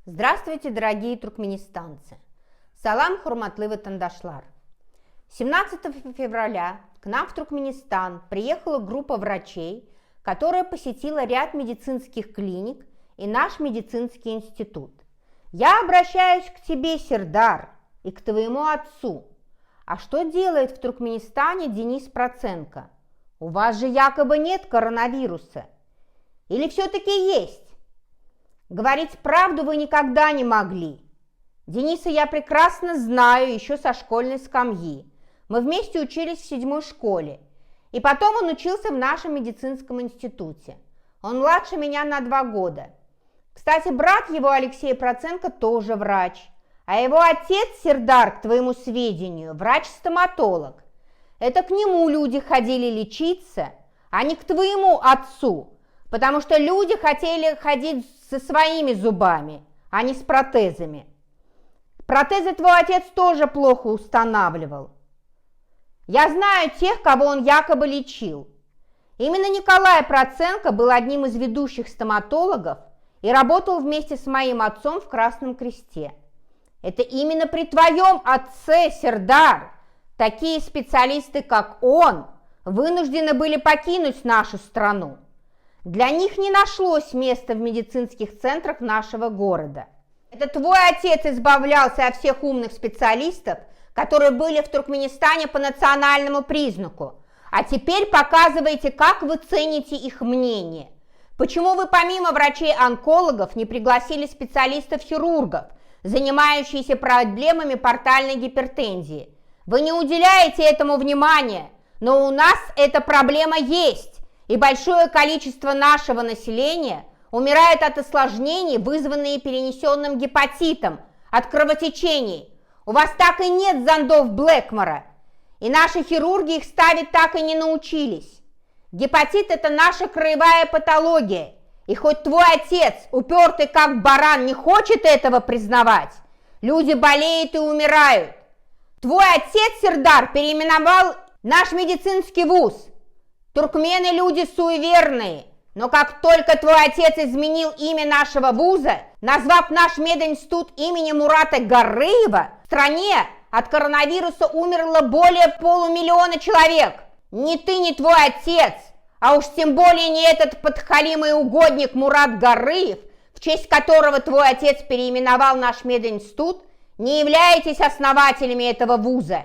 Здравствуйте, дорогие туркменистанцы! Салам хурматлы ватандашлар! 17 февраля к нам в Туркменистан приехала группа врачей, которая посетила ряд медицинских клиник и наш медицинский институт. Я обращаюсь к тебе, Сердар, и к твоему отцу. А что делает в Туркменистане Денис Проценко? У вас же якобы нет коронавируса. Или все-таки есть? Говорить правду вы никогда не могли. Дениса я прекрасно знаю еще со школьной скамьи. Мы вместе учились в 7-й школе. И потом он учился в нашем медицинском институте. Он младше меня на 2 года. Кстати, брат его, Алексей Проценко, тоже врач. А его отец, Сердар, к твоему сведению, врач-стоматолог. Это к нему люди ходили лечиться, а не к твоему отцу. Потому что люди хотели ходить со своими зубами, а не с протезами. Протезы твой отец тоже плохо устанавливал. Я знаю тех, кого он якобы лечил. Именно Николай Проценко был одним из ведущих стоматологов и работал вместе с моим отцом в Красном Кресте. Это именно при твоем отце, Сердар, такие специалисты, как он, вынуждены были покинуть нашу страну. Для них не нашлось места в медицинских центрах нашего города. Это твой отец избавлялся от всех умных специалистов, которые были в Туркменистане по национальному признаку. А теперь показываете, как вы цените их мнение. Почему вы помимо врачей-онкологов не пригласили специалистов-хирургов, занимающихся проблемами портальной гипертензии? Вы не уделяете этому внимания, но у нас эта проблема есть. И большое количество нашего населения умирает от осложнений, вызванных перенесенным гепатитом, от кровотечений. У вас так и нет зондов Блэкмора, и наши хирурги их ставить так и не научились. Гепатит – это наша краевая патология, и хоть твой отец, упертый как баран, не хочет этого признавать, люди болеют и умирают. Твой отец, Сердар, переименовал наш медицинский вуз. Туркмены люди суеверные, но как только твой отец изменил имя нашего вуза, назвав наш мединститут именем Мурата Гарыева, в стране от коронавируса умерло более 500 000 человек. Ни ты, ни твой отец, а уж тем более не этот подхалимый угодник Мурат Гарыев, в честь которого твой отец переименовал наш мединститут, не являетесь основателями этого вуза.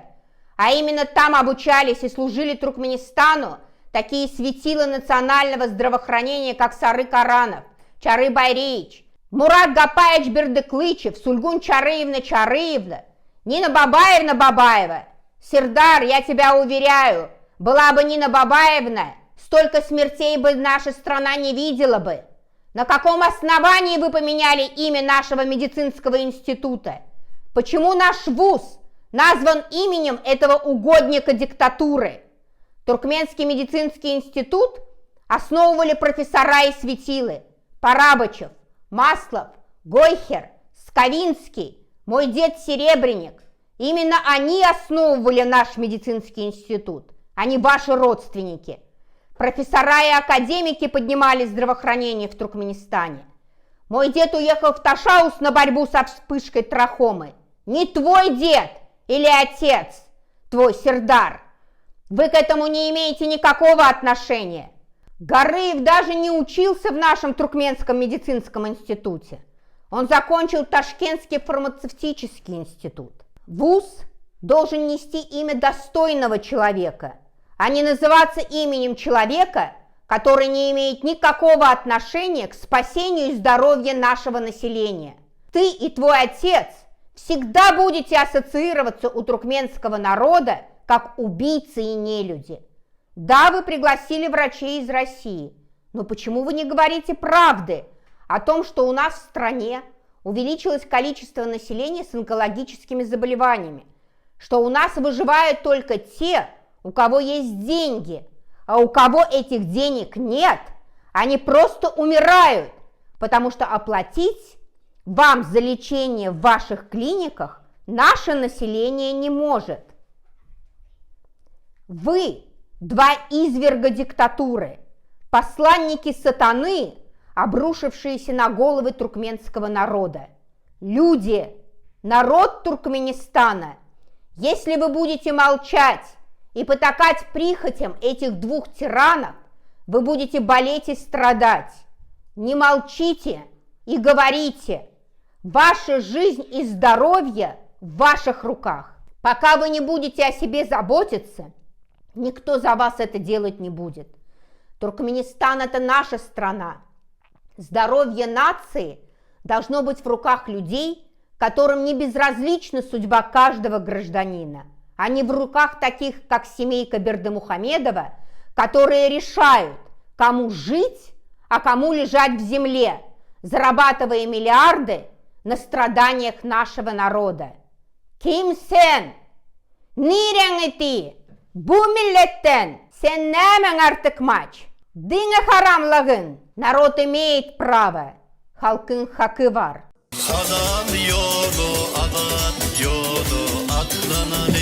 А именно там обучались и служили Туркменистану такие светила национального здравоохранения, как Сары Каранов, Чары Байреич, Мурат Гапаевич Бердыклычев, Сульгун Чарыевна Чарыевна, Нина Бабаевна Бабаева. Сердар, я тебя уверяю, была бы Нина Бабаевна, столько смертей бы наша страна не видела бы. На каком основании вы поменяли имя нашего медицинского института? Почему наш вуз назван именем этого угодника диктатуры? Туркменский медицинский институт основывали профессора и светилы: Парабычев, Маслов, Гойхер, Сковинский, мой дед Серебренник. Именно они основывали наш медицинский институт, а не ваши родственники. Профессора и академики поднимали здравоохранение в Туркменистане. Мой дед уехал в Ташаус на борьбу со вспышкой трахомы. Не твой дед или отец, твой Сердар. Вы к этому не имеете никакого отношения. Гарыев даже не учился в нашем Туркменском медицинском институте. Он закончил Ташкентский фармацевтический институт. Вуз должен нести имя достойного человека, а не называться именем человека, который не имеет никакого отношения к спасению и здоровью нашего населения. Ты и твой отец всегда будете ассоциироваться у туркменского народа как убийцы и нелюди. Да, вы пригласили врачей из России, но почему вы не говорите правды о том, что у нас в стране увеличилось количество населения с онкологическими заболеваниями, что у нас выживают только те, у кого есть деньги, а у кого этих денег нет, они просто умирают, потому что оплатить вам за лечение в ваших клиниках наше население не может. Вы два изверга диктатуры, посланники сатаны, обрушившиеся на головы туркменского народа. люди, народ Туркменистана, если вы будете молчать и потакать прихотям этих двух тиранов, вы будете болеть и страдать. Не молчите и говорите. Ваша жизнь и здоровье в ваших руках. Пока вы не будете о себе заботиться, никто за вас это делать не будет. Туркменистан – это наша страна. Здоровье нации должно быть в руках людей, которым не безразлична судьба каждого гражданина, а не в руках таких, как семейка Бердымухамедова, которые решают, кому жить, а кому лежать в земле, зарабатывая миллиарды на страданиях нашего народа. Kim sen? Nereye ti? Bu milletten sen nemen artık maç? Dine haramlığın. Народ имеет право. Halkın hakkı var. Adam yolu, alan yolu, aklına